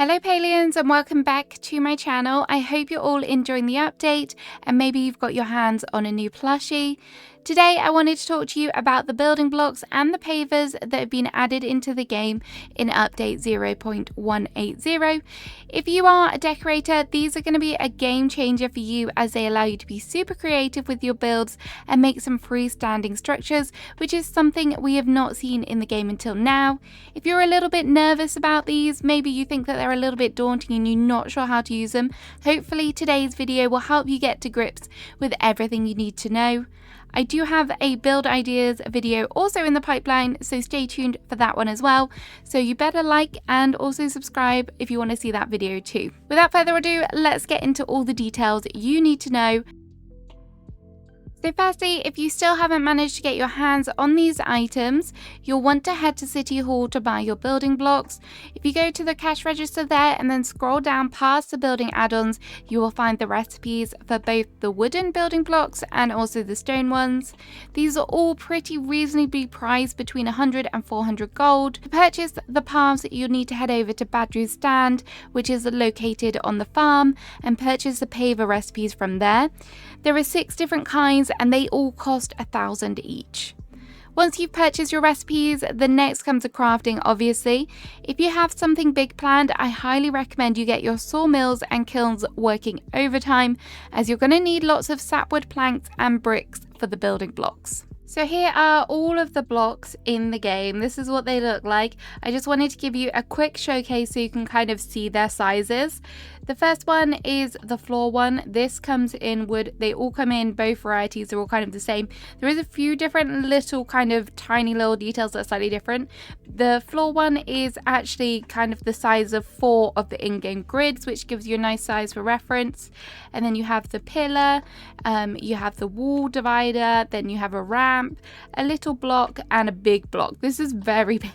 Hello Palians and welcome back to my channel. I hope you're all enjoying the update and maybe you've got your hands on a new plushie. Today I wanted to talk to you about the building blocks and the pavers that have been added into the game in update 0.180. If you are a decorator, these are going to be a game changer for you as they allow you to be super creative with your builds and make some freestanding structures, which is something we have not seen in the game until now. If you're a little bit nervous about these, maybe you think that they're a little bit daunting and you're not sure how to use them, hopefully today's video will help you get to grips with everything you need to know. I do have a build ideas video also in the pipeline, so stay tuned for that one as well. So you better like and also subscribe if you want to see that video too. Without further ado, let's get into all the details you need to know. So firstly, if you still haven't managed to get your hands on these items, you'll want to head to City Hall to buy your building blocks. If you go to the cash register there and then scroll down past the building add-ons, you will find the recipes for both the wooden building blocks and also the stone ones. These are all pretty reasonably priced, between 100 and 400 gold. To purchase the paths, you'll need to head over to Badru's stand, which is located on the farm, and purchase the paver recipes from there. There are 6 different kinds and they all cost 1,000 each. Once you've purchased your recipes, the next comes to crafting, obviously. If you have something big planned, I highly recommend you get your sawmills and kilns working overtime, as you're going to need lots of sapwood planks and bricks for the building blocks. So here are all of the blocks in the game. This is what they look like. I just wanted to give you a quick showcase so you can kind of see their sizes. The first one is the floor one. This comes in wood. They all come in both varieties. They're all kind of the same. There is a few different little kind of tiny little details that are slightly different. The floor one is actually kind of the size of 4 of the in-game grids, which gives you a nice size for reference. And then you have the pillar, you have the wall divider, then you have a ramp, a little block and a big block. This is very big.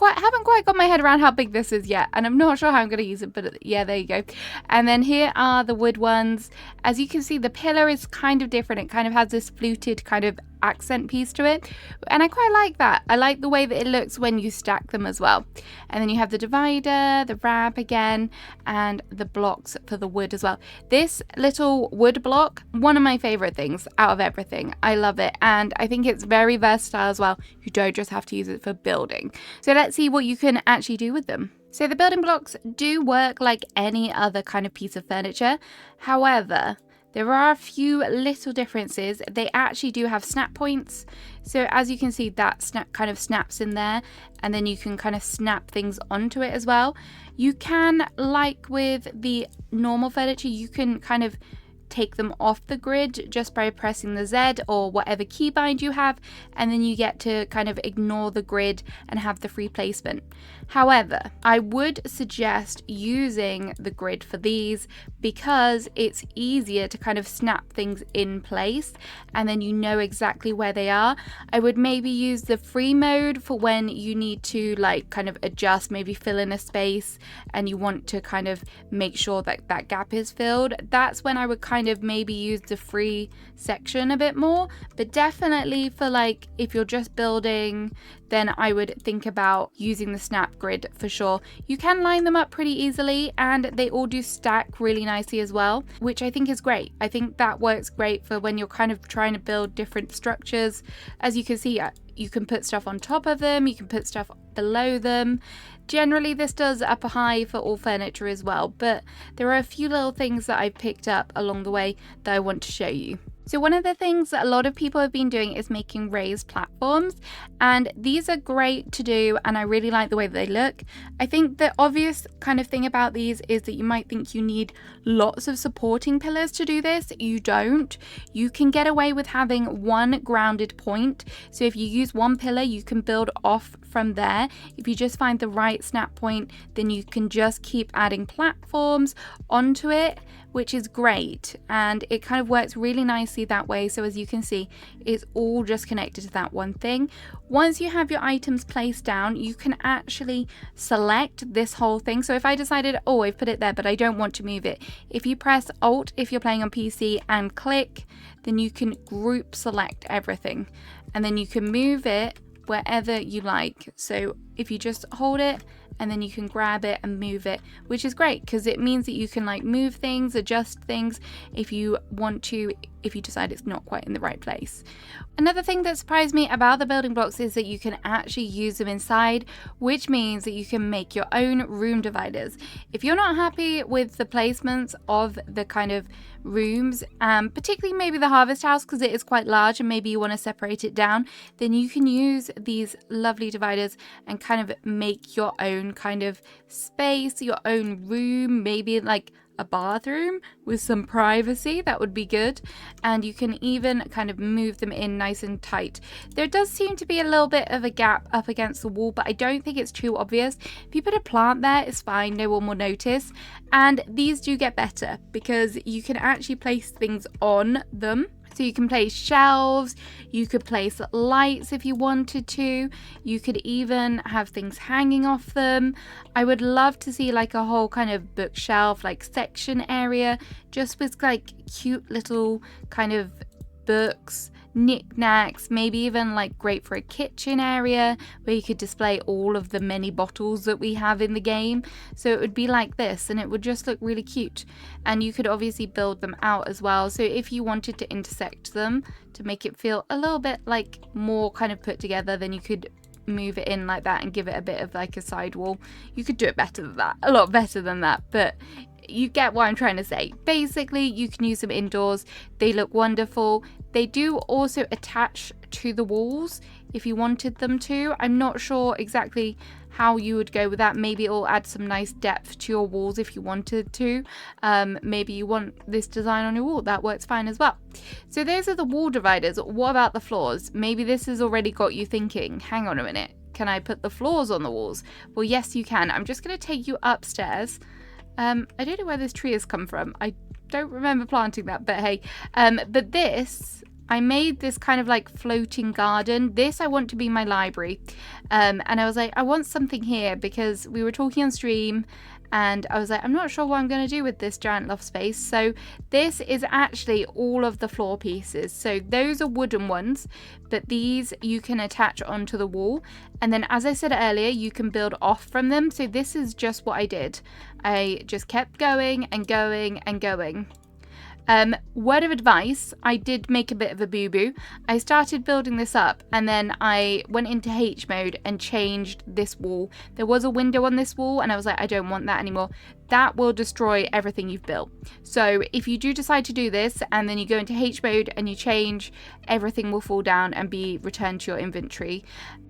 I haven't quite got my head around how big this is yet, and I'm not sure how I'm going to use it, but yeah, there you go. And then here are the wood ones. As you can see, the pillar is kind of different. It kind of has this fluted kind of accent piece to it, and I quite like that. I like the way that it looks when you stack them as well. And then you have the divider, the ramp again, and the blocks for the wood as well. This little wood block, one of my favorite things out of everything. I love it, and I think it's very versatile as well. You don't just have to use it for building. So let's see what you can actually do with them. So the building blocks do work like any other kind of piece of furniture. However, there are a few little differences. They actually do have snap points. So as you can see, that snap kind of snaps in there, and then you can kind of snap things onto it as well. You can, like with the normal furniture, you can kind of take them off the grid just by pressing the Z or whatever keybind you have, and then you get to kind of ignore the grid and have the free placement. However, I would suggest using the grid for these because it's easier to kind of snap things in place and then you know exactly where they are. I would maybe use the free mode for when you need to like kind of adjust, maybe fill in a space and you want to kind of make sure that that gap is filled. That's when I would kind of maybe use the free section a bit more. But definitely for like if you're just building, then I would think about using the snap grid for sure. You can line them up pretty easily and they all do stack really nicely as well, which I think is great. I think that works great for when you're kind of trying to build different structures. As you can see, you can put stuff on top of them, you can put stuff below them. Generally this does upper high for all furniture as well, but there are a few little things that I've picked up along the way that I want to show you. So one of the things that a lot of people have been doing is making raised platforms, and these are great to do and I really like the way that they look. I think the obvious kind of thing about these is that you might think you need lots of supporting pillars to do this. You don't. You can get away with having one grounded point. So if you use one pillar, you can build off from there. If you just find the right snap point, then you can just keep adding platforms onto it, which is great, and it kind of works really nicely that way. So as you can see, it's all just connected to that one thing. Once you have your items placed down, you can actually select this whole thing. So if I decided, oh, I've put it there, but I don't want to move it, if you press Alt, if you're playing on PC, and click, then you can group select everything, and then you can move it wherever you like. So if you just hold it and then you can grab it and move it, which is great because it means that you can like move things, adjust things if you want to, if you decide it's not quite in the right place. Another thing that surprised me about the building blocks is that you can actually use them inside, which means that you can make your own room dividers. If you're not happy with the placements of the kind of rooms, particularly maybe the harvest house because it is quite large and maybe you want to separate it down, then you can use these lovely dividers and kind of make your own kind of space, your own room, maybe like a bathroom with some privacy. That would be good. And you can even kind of move them in nice and tight. There does seem to be a little bit of a gap up against the wall, but I don't think it's too obvious. If you put a plant there, it's fine, no one will notice. And these do get better because you can actually place things on them. So you can place shelves, you could place lights if you wanted to, you could even have things hanging off them. I would love to see like a whole kind of bookshelf, like section area, just with like cute little kind of books, knickknacks, maybe even like great for a kitchen area where you could display all of the many bottles that we have in the game. So it would be like this and it would just look really cute. And you could obviously build them out as well. So if you wanted to intersect them to make it feel a little bit like more kind of put together, then you could move it in like that and give it a bit of like a sidewall. You could do it better than that, a lot better than that, but you get what I'm trying to say. Basically, you can use them indoors. They look wonderful. They do also attach to the walls if you wanted them to. I'm not sure exactly how you would go with that. Maybe it'll add some nice depth to your walls if you wanted to. Maybe you want this design on your wall. That works fine as well. So those are the wall dividers. What about the floors? Maybe this has already got you thinking, hang on a minute, can I put the floors on the walls? Well, yes, you can. I'm just going to take you upstairs. I don't know where this tree has come from. I don't remember planting that, but hey. But this, I made this kind of like floating garden. This I want to be my library. And I was like, I want something here because we were talking on stream and I was like, I'm not sure what I'm going to do with this giant loft space. So this is actually all of the floor pieces. So those are wooden ones, but these you can attach onto the wall. And then, as I said earlier, you can build off from them. So this is just what I did. I just kept going and going and going. Word of advice, I did make a bit of a boo-boo. I started building this up and then I went into H mode and changed this wall. There was a window on this wall and I was like, I don't want that anymore. That will destroy everything you've built. So if you do decide to do this and then you go into H mode and you change, everything will fall down and be returned to your inventory.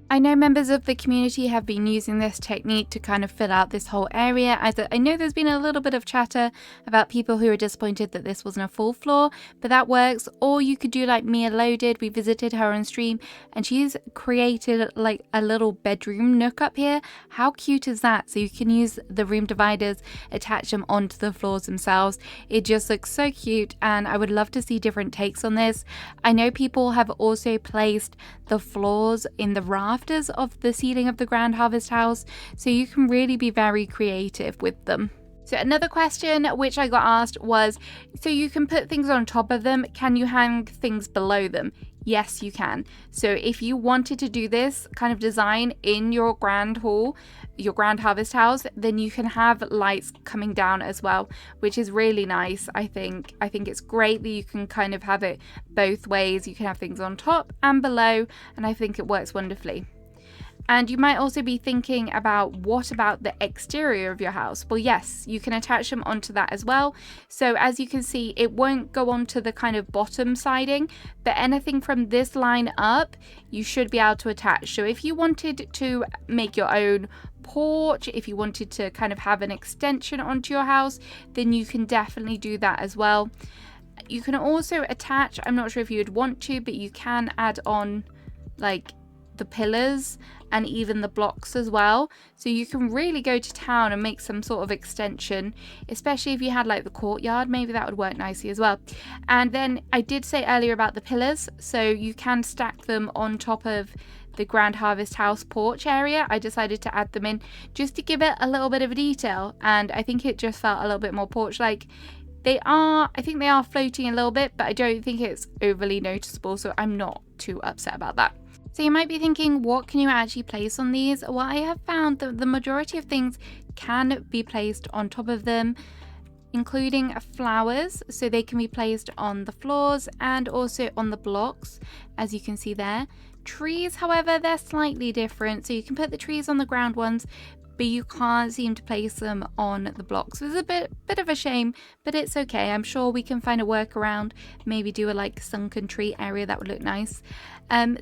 I know members of the community have been using this technique to kind of fill out this whole area. I know there's been a little bit of chatter about people who are disappointed that this wasn't a full floor, but that works. Or you could do like Mia Loaded. We visited her on stream and she's created like a little bedroom nook up here. How cute is that? So you can use the room dividers, attach them onto the floors themselves. It just looks so cute and I would love to see different takes on this. I know people have also placed the floors in the rafters of the ceiling of the Grand Harvest House, so you can really be very creative with them. So another question which I got asked was, so you can put things on top of them, can you hang things below them? Yes, you can. So if you wanted to do this kind of design in your grand hall, your Grand Harvest House, then you can have lights coming down as well, which is really nice. I think it's great that you can kind of have it both ways. You can have things on top and below, and I think it works wonderfully. And you might also be thinking about, what about the exterior of your house? Well, yes, you can attach them onto that as well. So as you can see, it won't go onto the kind of bottom siding, but anything from this line up, you should be able to attach. So if you wanted to make your own porch, if you wanted to kind of have an extension onto your house, then you can definitely do that as well. You can also attach, I'm not sure if you would want to, but you can add on like the pillars and even the blocks as well, so you can really go to town and make some sort of extension, especially if you had like the courtyard. Maybe that would work nicely as well. And then I did say earlier about the pillars, so you can stack them on top of the Grand Harvest House porch area. I decided to add them in just to give it a little bit of a detail, and I think it just felt a little bit more porch like. I think they are floating a little bit, but I don't think it's overly noticeable, so I'm not too upset about that. So you might be thinking, what can you actually place on these? Well, I have found that the majority of things can be placed on top of them, including flowers, so they can be placed on the floors and also on the blocks, as you can see there. Trees, however, they're slightly different, so you can put the trees on the ground ones, but you can't seem to place them on the blocks. It's a bit of a shame, but it's okay. I'm sure we can find a workaround, maybe do a like sunken tree area. That would look nice.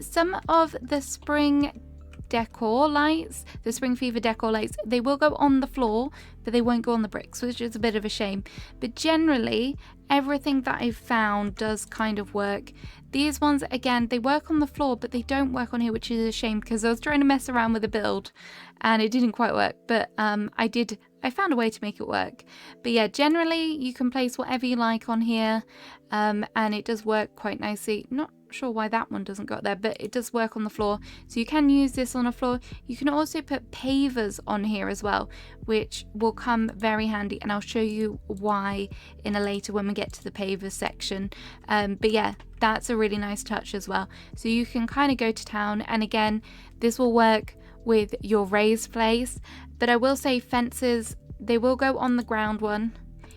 Some of the spring decor lights, the spring fever decor lights, they will go on the floor, but they won't go on the bricks, which is a bit of a shame. But generally, everything that I've found does kind of work. These ones, again, they work on the floor, but they don't work on here, which is a shame because I was trying to mess around with the build and it didn't quite work. But I found a way to make it work. But yeah, generally you can place whatever you like on here, and it does work quite nicely. Not sure why that one doesn't go up there, but it does work on the floor, so you can use this on a floor. You can also put pavers on here as well, which will come very handy, and I'll show you why in a later when we get to the pavers section. But yeah, that's a really nice touch as well, so you can kind of go to town. And again, this will work with your raised place, but I will say fences, they will go on the ground one.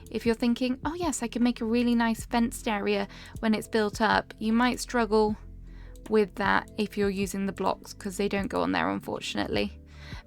If you're thinking, oh yes, I can make a really nice fenced area when it's built up, you might struggle with that if you're using the blocks because they don't go on there, unfortunately.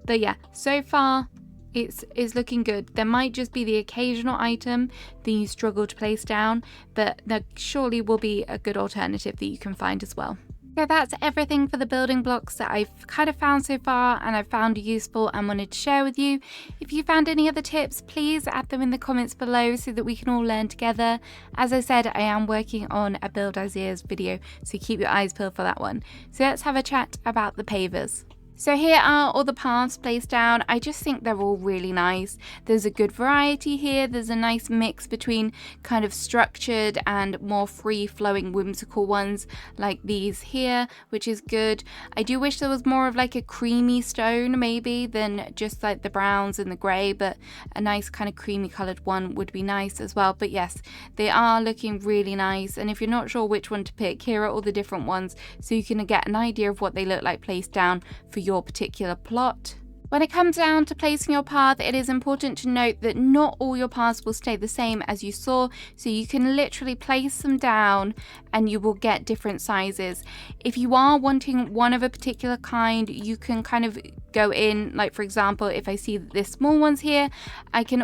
But yeah, so far it's looking good. There might just be the occasional item that you struggle to place down, but there surely will be a good alternative that you can find as well. So that's everything for the building blocks that I've kind of found so far and I've found useful and wanted to share with you. If you found any other tips, please add them in the comments below so that we can all learn together. As I said, I am working on a build ideas video, so keep your eyes peeled for that one. So let's have a chat about the pavers. So here are all the paths placed down. I just think they're all really nice. There's a good variety here. There's a nice mix between kind of structured and more free-flowing whimsical ones like these here, which is good. I do wish there was more of like a creamy stone maybe than just like the browns and the grey, but a nice kind of creamy coloured one would be nice as well. But yes, they are looking really nice, and if you're not sure which one to pick, here are all the different ones so you can get an idea of what they look like placed down for your particular plot. When it comes down to placing your path, it is important to note that not all your paths will stay the same as you saw, so you can literally place them down and you will get different sizes. If you are wanting one of a particular kind, you can kind of go in, like for example, if I see that this small one's here, I can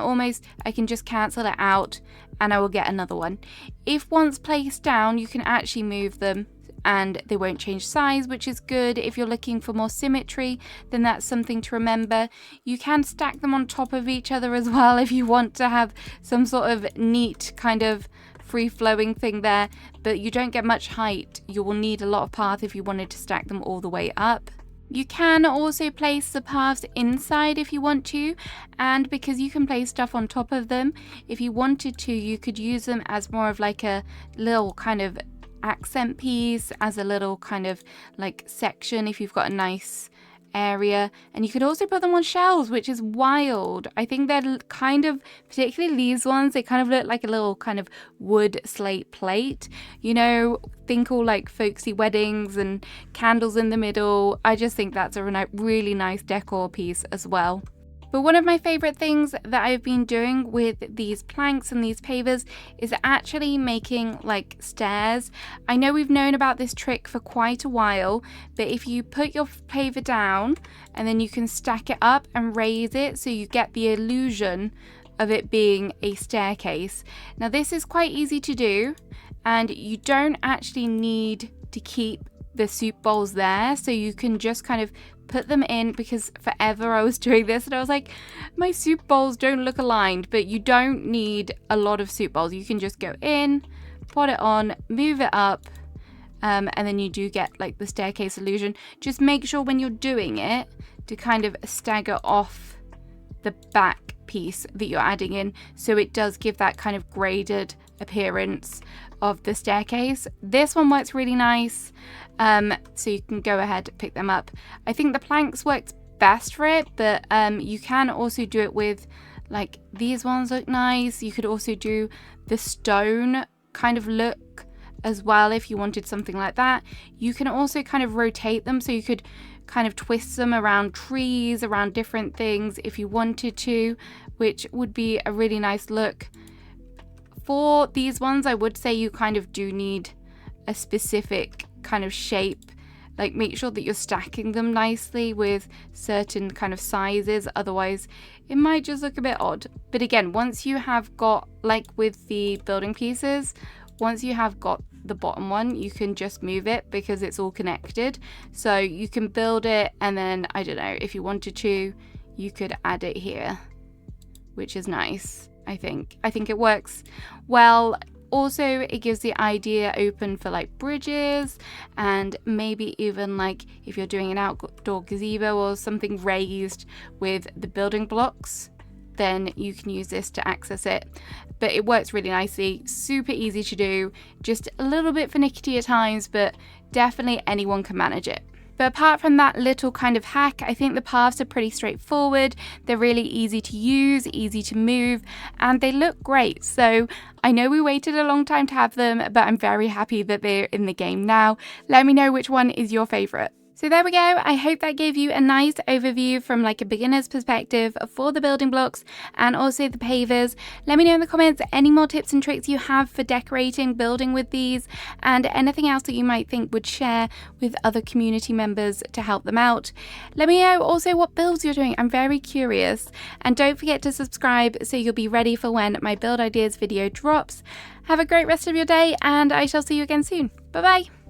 just cancel it out and I will get another one. If once placed down, you can actually move them and they won't change size, which is good. If you're looking for more symmetry, then that's something to remember. You can stack them on top of each other as well if you want to have some sort of neat kind of free-flowing thing there, but you don't get much height. You will need a lot of path if you wanted to stack them all the way up. You can also place the paths inside if you want to, and because you can place stuff on top of them, if you wanted to, you could use them as more of like a little kind of accent piece, as a little kind of like section if you've got a nice area. And you could also put them on shelves, which is wild. I think they're kind of, particularly these ones, they kind of look like a little kind of wood slate plate, you know, think all like folksy weddings and candles in the middle. I just think that's a really nice decor piece as well. But one of my favorite things that I've been doing with these planks and these pavers is actually making like stairs. I know we've known about this trick for quite a while, but if you put your paver down and then you can stack it up and raise it so you get the illusion of it being a staircase. Now this is quite easy to do, and you don't actually need to keep the soup bowls there, so you can just kind of put them in, because forever I was doing this and I was like, my soup bowls don't look aligned, but you don't need a lot of soup bowls. You can just go in, put it on, move it up, and then you do get like the staircase illusion. Just make sure when you're doing it to kind of stagger off the back piece that you're adding in, so it does give that kind of graded appearance of the staircase. This one works really nice, so you can go ahead and pick them up. I think the planks worked best for it, but you can also do it with like these ones look nice. You could also do the stone kind of look as well if you wanted something like that. You can also kind of rotate them, so you could kind of twist them around trees, around different things if you wanted to, which would be a really nice look. For these ones, I would say you kind of do need a specific kind of shape. Like, make sure that you're stacking them nicely with certain kind of sizes, otherwise it might just look a bit odd. But again, once you have got, like with the building pieces, once you have got the bottom one, you can just move it because it's all connected. So you can build it, and then, I don't know, if you wanted to, you could add it here, which is nice, I think. I think it works well. Also, it gives the idea open for like bridges, and maybe even like if you're doing an outdoor gazebo or something raised with the building blocks, then you can use this to access it. But it works really nicely, super easy to do, just a little bit finicky at times, but definitely anyone can manage it. But apart from that little kind of hack, I think the paths are pretty straightforward. They're really easy to use, easy to move, and they look great. So I know we waited a long time to have them, but I'm very happy that they're in the game now. Let me know which one is your favorite. So there we go. I hope that gave you a nice overview from like a beginner's perspective for the building blocks and also the pavers. Let me know in the comments any more tips and tricks you have for decorating, building with these, and anything else that you might think would share with other community members to help them out. Let me know also what builds you're doing. I'm very curious. And don't forget to subscribe so you'll be ready for when my build ideas video drops. Have a great rest of your day, and I shall see you again soon. Bye bye.